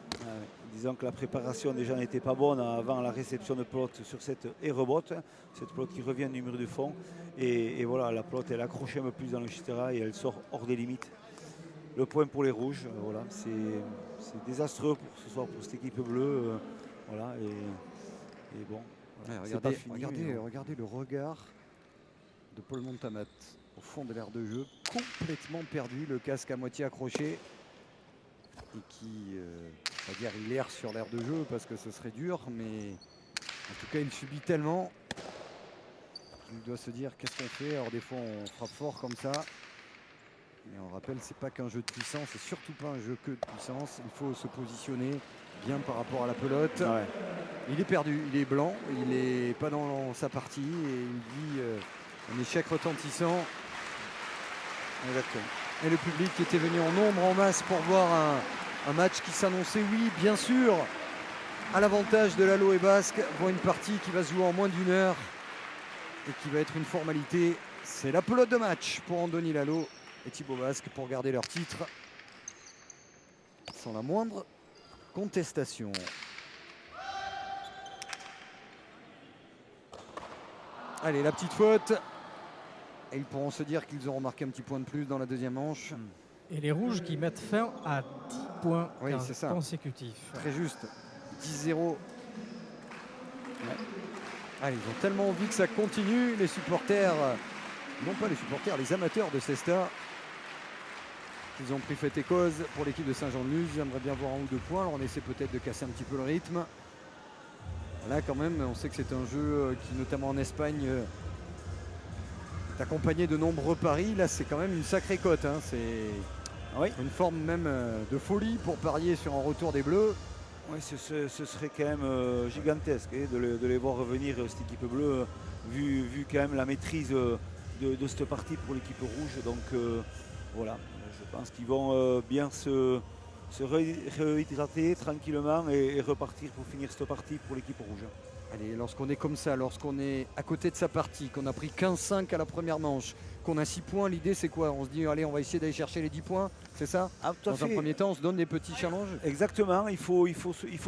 Disons que la préparation déjà n'était pas bonne avant la réception de pelote sur cette rebotte. Cette pelote qui revient du mur du fond. Et voilà, la pelote elle accroche un peu plus dans le Chistera et elle sort hors des limites. Le point pour les rouges, voilà, c'est désastreux pour ce soir pour cette équipe bleue. Voilà, et bon. Voilà, regardez le regard de Paul Montamat au fond de l'aire de jeu, complètement perdu, le casque à moitié accroché et qui, on va dire, il erre sur l'aire de jeu parce que ce serait dur, mais en tout cas il subit tellement qu'il doit se dire qu'est-ce qu'on fait. Alors des fois on frappe fort comme ça, mais on rappelle c'est pas qu'un jeu de puissance, c'est surtout pas un jeu que de puissance, il faut se positionner bien par rapport à la pelote. Ouais. Il est perdu, il est blanc, il n'est pas dans sa partie et il vit un échec retentissant. Exactement. Et le public qui était venu en nombre, en masse pour voir un match qui s'annonçait, oui, bien sûr, à l'avantage de Lalo et Basque, voit une partie qui va se jouer en moins d'une heure et qui va être une formalité. C'est la pelote de match pour Andoni Lalo et Thibaut Basque pour garder leur titre sans la moindre contestation. Allez, la petite faute. Et ils pourront se dire qu'ils auront marqué un petit point de plus dans la deuxième manche. Et les rouges qui mettent fin à 10 points consécutifs. Très juste. 10-0. Ouais. Allez, ils ont tellement envie que ça continue. Les supporters, non pas les supporters, les amateurs de Cesta, ils ont pris fait et cause pour l'équipe de Saint-Jean-de-Luz. Ils aimeraient bien voir un ou deux points. Alors on essaie peut-être de casser un petit peu le rythme. Là quand même, on sait que c'est un jeu qui, notamment en Espagne, est accompagné de nombreux paris. Là c'est quand même une sacrée cote, hein. C'est une forme même de folie pour parier sur un retour des Bleus. Oui, ce serait quand même gigantesque de les voir revenir, cette équipe bleue, vu quand même la maîtrise de cette partie pour l'équipe rouge. Donc voilà, je pense qu'ils vont bien se réhydrater tranquillement et repartir pour finir cette partie pour l'équipe rouge. Allez, lorsqu'on est comme ça, lorsqu'on est à côté de sa partie, qu'on a pris 15-5 à la première manche, qu'on a 6 points, l'idée c'est quoi? On se dit allez, on va essayer d'aller chercher les 10 points, c'est ça? Tout à Dans un fait. premier temps, on se donne des petits challenges. Exactement, il faut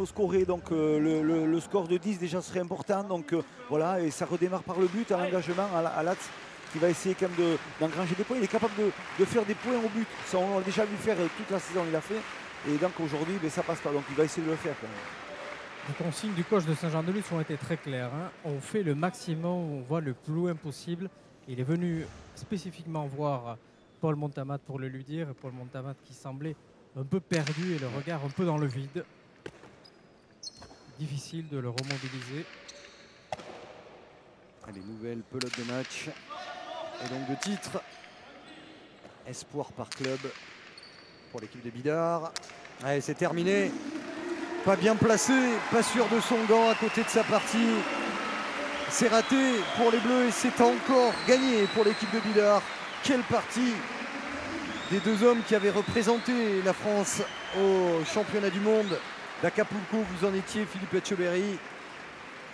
scorer, donc le score de 10 déjà serait important, donc voilà, et ça redémarre par le but, à l'engagement, à l'axe, qui va essayer quand même d'engranger des points. Il est capable de faire des points au but, ça on l'a déjà vu faire toute la saison, il l'a fait, et donc aujourd'hui ça passe pas, donc il va essayer de le faire quand même. Les consignes du coach de Saint-Jean-de-Luz ont été très claires, hein. On fait le maximum, on voit le plus loin possible. Il est venu spécifiquement voir Paul Montamat pour le lui dire. Paul Montamat qui semblait un peu perdu et le regard un peu dans le vide. Difficile de le remobiliser. Allez, nouvelle pelote de match. Et donc de titre. Espoir par club pour l'équipe de Bidart. Allez, c'est terminé. Pas bien placé, pas sûr de son gant à côté de sa partie. C'est raté pour les Bleus et c'est encore gagné pour l'équipe de Bidart. Quelle partie des deux hommes qui avaient représenté la France au championnat du monde d'Acapulco. Vous en étiez, Philippe Etcheverry.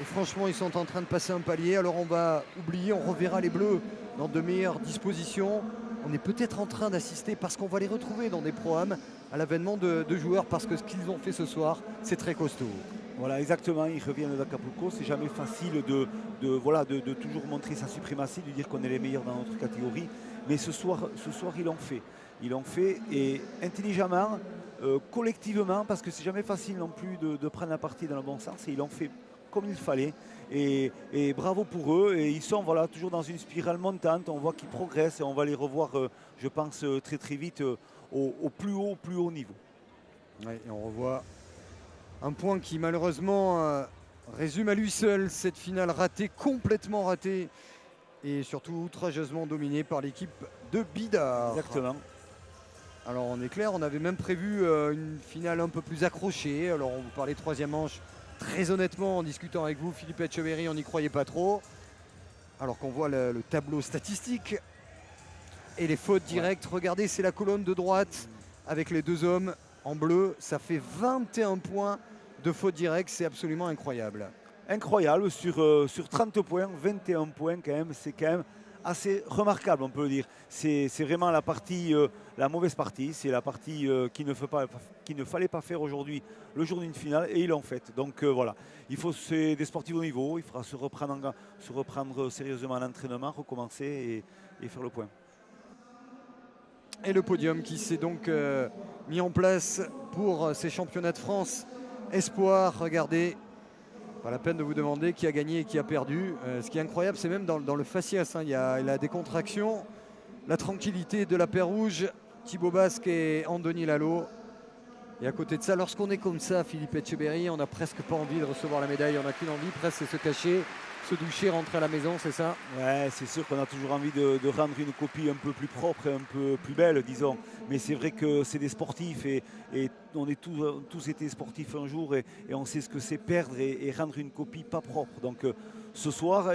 Et franchement, ils sont en train de passer un palier. Alors on va oublier, on reverra les Bleus dans de meilleures dispositions. On est peut-être en train d'assister, parce qu'on va les retrouver dans des programmes, à l'avènement de joueurs, parce que ce qu'ils ont fait ce soir, c'est très costaud. Voilà, exactement, ils reviennent d'Acapulco. C'est jamais facile de toujours montrer sa suprématie, de dire qu'on est les meilleurs dans notre catégorie. Mais ce soir ils l'ont fait. Ils l'ont fait, et intelligemment, collectivement, parce que c'est jamais facile non plus de prendre la partie dans le bon sens. Et ils l'ont fait comme il fallait. Et bravo pour eux. Et ils sont toujours dans une spirale montante. On voit qu'ils progressent et on va les revoir, je pense, très très vite au plus haut niveau. Ouais, et on revoit un point qui malheureusement résume à lui seul cette finale ratée, complètement ratée, et surtout outrageusement dominée par l'équipe de Bidart. Exactement. Alors on est clair, on avait même prévu une finale un peu plus accrochée. Alors on vous parlait troisième manche. Très honnêtement, en discutant avec vous, Philippe Etcheverry, on n'y croyait pas trop. Alors qu'on voit le tableau statistique et les fautes directes. Regardez, c'est la colonne de droite avec les deux hommes en bleu. Ça fait 21 points de fautes directes. C'est absolument incroyable. Incroyable, sur 30 points, 21 points quand même. C'est quand même assez remarquable, on peut le dire. C'est vraiment la partie, la mauvaise partie. C'est la partie qu'il ne fallait pas faire aujourd'hui, le jour d'une finale, et ils l'ont faite. Donc voilà, c'est des sportifs au niveau. Il faudra se reprendre sérieusement à l'entraînement, recommencer et faire le point. Et le podium qui s'est donc mis en place pour ces championnats de France espoir. Regardez, pas la peine de vous demander qui a gagné et qui a perdu. Ce qui est incroyable, c'est même dans le faciès, hein, il a des contractions, la tranquillité de la paire rouge, Thibaut Basque et Andoni Lalo. Et à côté de ça, lorsqu'on est comme ça, Philippe Etcheverry, on n'a presque pas envie de recevoir la médaille. On n'a qu'une envie, presque, c'est se cacher, se doucher, rentrer à la maison, c'est ça? Ouais, c'est sûr qu'on a toujours envie de rendre une copie un peu plus propre et un peu plus belle, disons. Mais c'est vrai que c'est des sportifs et on est tous été sportifs un jour et on sait ce que c'est perdre et rendre une copie pas propre. Donc ce soir,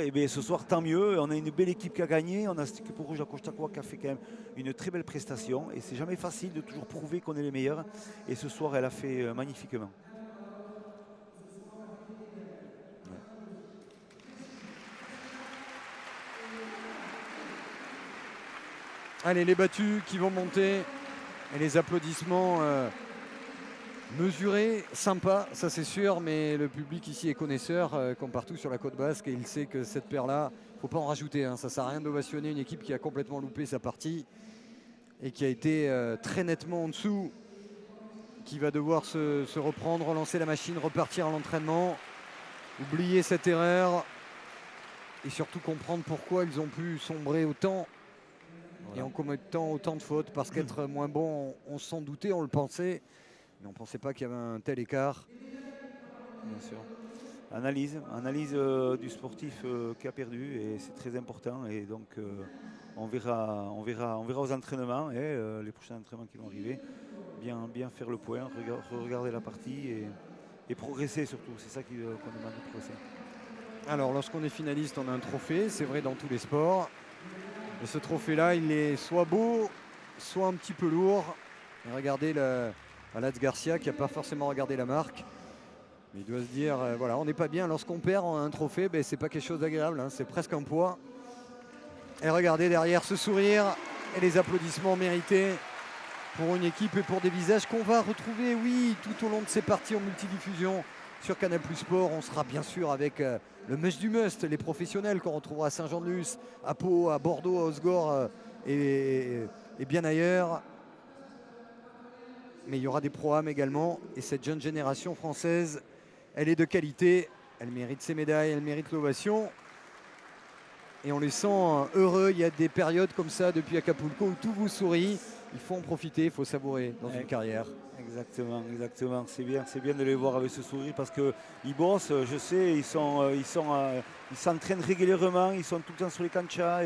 tant mieux. On a une belle équipe qui a gagné. On a cette équipe rouge à Costacoa qui a fait quand même une très belle prestation. Et c'est jamais facile de toujours prouver qu'on est les meilleurs. Et ce soir, elle a fait magnifiquement. Allez, les battus qui vont monter et les applaudissements mesurés, sympa, ça c'est sûr, mais le public ici est connaisseur, comme partout sur la côte basque, et il sait que cette paire-là, il ne faut pas en rajouter, hein, ça ne sert à rien d'ovationner une équipe qui a complètement loupé sa partie et qui a été très nettement en dessous, qui va devoir se reprendre, relancer la machine, repartir à l'entraînement, oublier cette erreur et surtout comprendre pourquoi ils ont pu sombrer autant. Voilà. Et en commettant autant de fautes, parce qu'être moins bon, on s'en doutait, on le pensait, mais on ne pensait pas qu'il y avait un tel écart. Bien sûr. Analyse du sportif qui a perdu, et c'est très important. Et donc on verra aux entraînements et les prochains entraînements qui vont arriver, bien faire le point, regarder la partie et progresser surtout. C'est ça qu'on demande de progresser. Alors lorsqu'on est finaliste, on a un trophée, c'est vrai dans tous les sports. Et ce trophée-là, il est soit beau, soit un petit peu lourd. Et regardez Alas Garcia qui n'a pas forcément regardé la marque. Mais il doit se dire, voilà, on n'est pas bien. Lorsqu'on perd un trophée, ben, c'est pas quelque chose d'agréable, hein, c'est presque un poids. Et regardez derrière ce sourire et les applaudissements mérités pour une équipe et pour des visages qu'on va retrouver, oui, tout au long de ces parties en multidiffusion sur Canal+ Sport. On sera bien sûr avec le must du must, les professionnels qu'on retrouvera à Saint-Jean-de-Luz, à Pau, à Bordeaux, à Osgore et bien ailleurs. Mais il y aura des pro-am également. Et cette jeune génération française, elle est de qualité. Elle mérite ses médailles, elle mérite l'ovation. Et on les sent heureux. Il y a des périodes comme ça depuis Acapulco où tout vous sourit. Il faut en profiter, il faut savourer dans une carrière. Exactement, exactement. C'est bien de les voir avec ce sourire parce qu'ils bossent, je sais, ils s'entraînent régulièrement, ils sont tout le temps sur les canchas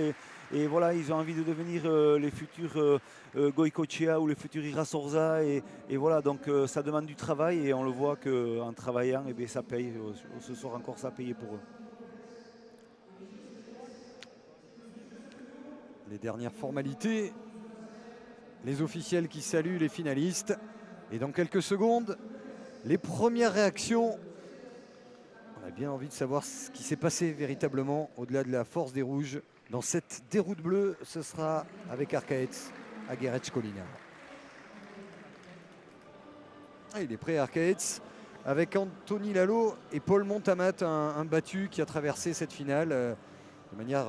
et voilà, ils ont envie de devenir les futurs Goicoechea ou les futurs Ira Sorza et voilà, donc ça demande du travail et on le voit qu'en travaillant, eh bien, ça paye. Ce soir encore, ça a payé pour eux. Les dernières formalités, les officiels qui saluent les finalistes. Et dans quelques secondes, les premières réactions. On a bien envie de savoir ce qui s'est passé véritablement au-delà de la force des Rouges. Dans cette déroute bleue, ce sera avec Arcaetz à Guerech-Colina. Il est prêt, Arcaetz, avec Anthony Lalo et Paul Montamat, un battu qui a traversé cette finale de manière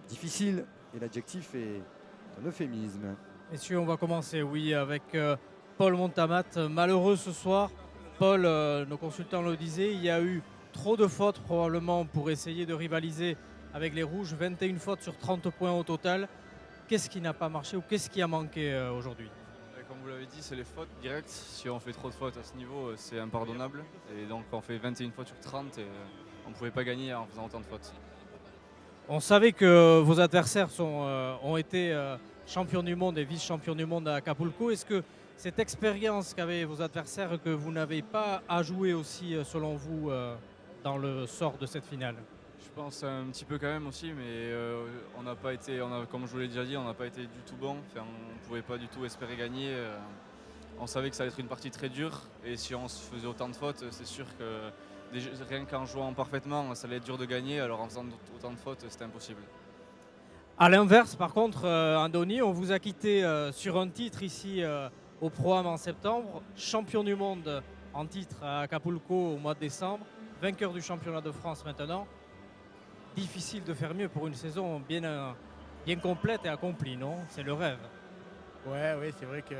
difficile. Et l'adjectif est un euphémisme. Messieurs, on va commencer, oui, avec Paul Montamat. Malheureux ce soir. Paul, nos consultants le disaient, il y a eu trop de fautes probablement pour essayer de rivaliser avec les Rouges. 21 fautes sur 30 points au total. Qu'est-ce qui n'a pas marché ou qu'est-ce qui a manqué aujourd'hui? Comme vous l'avez dit, c'est les fautes directes. Si on fait trop de fautes à ce niveau, c'est impardonnable. Et donc on fait 21 fautes sur 30 et on ne pouvait pas gagner en faisant autant de fautes. On savait que vos adversaires ont été champions du monde et vice-champions du monde à Acapulco. Est-ce que cette expérience qu'avaient vos adversaires, que vous n'avez pas à jouer aussi, selon vous, dans le sort de cette finale? Je pense un petit peu quand même aussi, mais on n'a pas été, comme je vous l'ai déjà dit, on n'a pas été du tout bon. Enfin, on ne pouvait pas du tout espérer gagner. On savait que ça allait être une partie très dure. Et si on se faisait autant de fautes, c'est sûr que rien qu'en jouant parfaitement, ça allait être dur de gagner. Alors en faisant autant de fautes, c'était impossible. À l'inverse, par contre, Andoni, on vous a quitté sur un titre ici au Pro-Am en septembre, champion du monde en titre à Acapulco au mois de décembre, vainqueur du championnat de France maintenant. Difficile de faire mieux pour une saison bien complète et accomplie, non? C'est le rêve. Ouais, c'est vrai que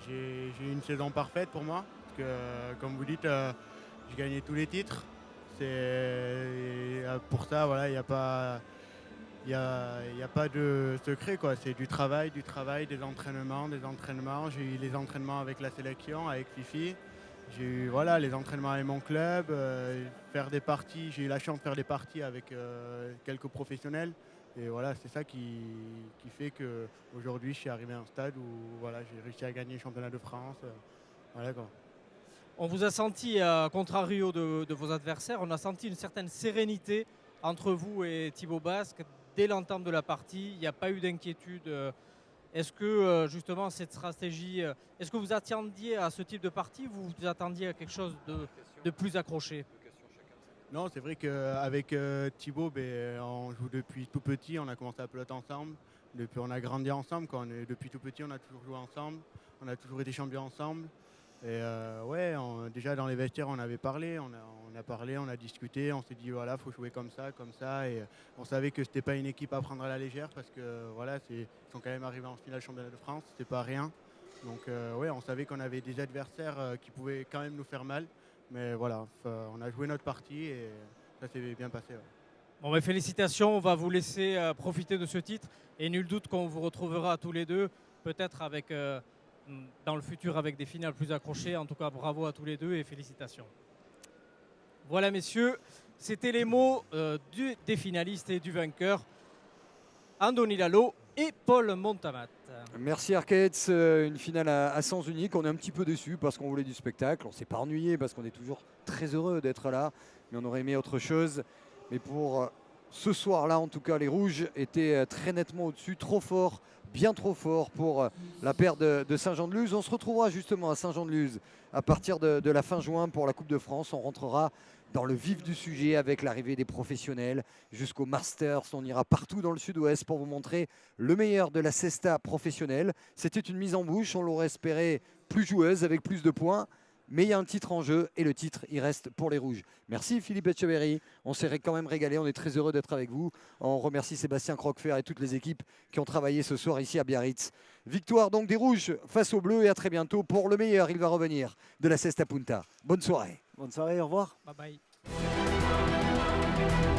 j'ai eu une saison parfaite pour moi. Parce que, comme vous dites, j'ai gagné tous les titres. Pour ça, voilà, il n'y a pas de secret, quoi. C'est du travail, des entraînements. J'ai eu les entraînements avec la sélection, avec Fifi. J'ai eu les entraînements avec mon club, faire des parties. J'ai eu la chance de faire des parties avec quelques professionnels. Et voilà, c'est ça qui fait qu'aujourd'hui, je suis arrivé à un stade où j'ai réussi à gagner le championnat de France. Voilà, quoi. On vous a senti, à contrario de vos adversaires, on a senti une certaine sérénité entre vous et Thibaut Basque. Dès l'entame de la partie, il n'y a pas eu d'inquiétude. Est-ce que justement cette stratégie, est-ce que vous attendiez à ce type de partie ou vous attendiez à quelque chose de plus accroché? Non, c'est vrai qu'avec Thibaut, on joue depuis tout petit, on a commencé à peloter ensemble, on a grandi ensemble, depuis tout petit on a toujours joué ensemble, on a toujours été champions ensemble. Et déjà dans les vestiaires on avait parlé, on a discuté, on s'est dit voilà, faut jouer comme ça et on savait que c'était pas une équipe à prendre à la légère parce que ils sont quand même arrivés en finale championnat de France, c'était pas rien. Donc on savait qu'on avait des adversaires qui pouvaient quand même nous faire mal, mais voilà, on a joué notre partie et ça s'est bien passé. Ouais. Bon, félicitations, on va vous laisser profiter de ce titre et nul doute qu'on vous retrouvera tous les deux, peut-être avec dans le futur avec des finales plus accrochées. En tout cas, bravo à tous les deux et félicitations. Voilà, messieurs, c'était les mots des finalistes et du vainqueur, Andoni Lalo et Paul Montamat. Merci Arcaetz, une finale à sens unique. On est un petit peu déçus parce qu'on voulait du spectacle. On ne s'est pas ennuyé parce qu'on est toujours très heureux d'être là, mais on aurait aimé autre chose. Mais pour Ce soir-là, en tout cas, les Rouges étaient très nettement au-dessus, trop fort, bien trop fort pour la paire de Saint-Jean-de-Luz. On se retrouvera justement à Saint-Jean-de-Luz à partir de la fin juin pour la Coupe de France. On rentrera dans le vif du sujet avec l'arrivée des professionnels jusqu'au Masters. On ira partout dans le sud-ouest pour vous montrer le meilleur de la cesta professionnelle. C'était une mise en bouche, on l'aurait espéré plus joueuse avec plus de points. Mais il y a un titre en jeu et le titre, il reste pour les Rouges. Merci Philippe Etcheverry, on s'est quand même régalé, on est très heureux d'être avec vous. On remercie Sébastien Croquefer et toutes les équipes qui ont travaillé ce soir ici à Biarritz. Victoire donc des Rouges face aux Bleus et à très bientôt pour le meilleur, il va revenir de la Cesta Punta. Bonne soirée. Bonne soirée, au revoir. Bye bye.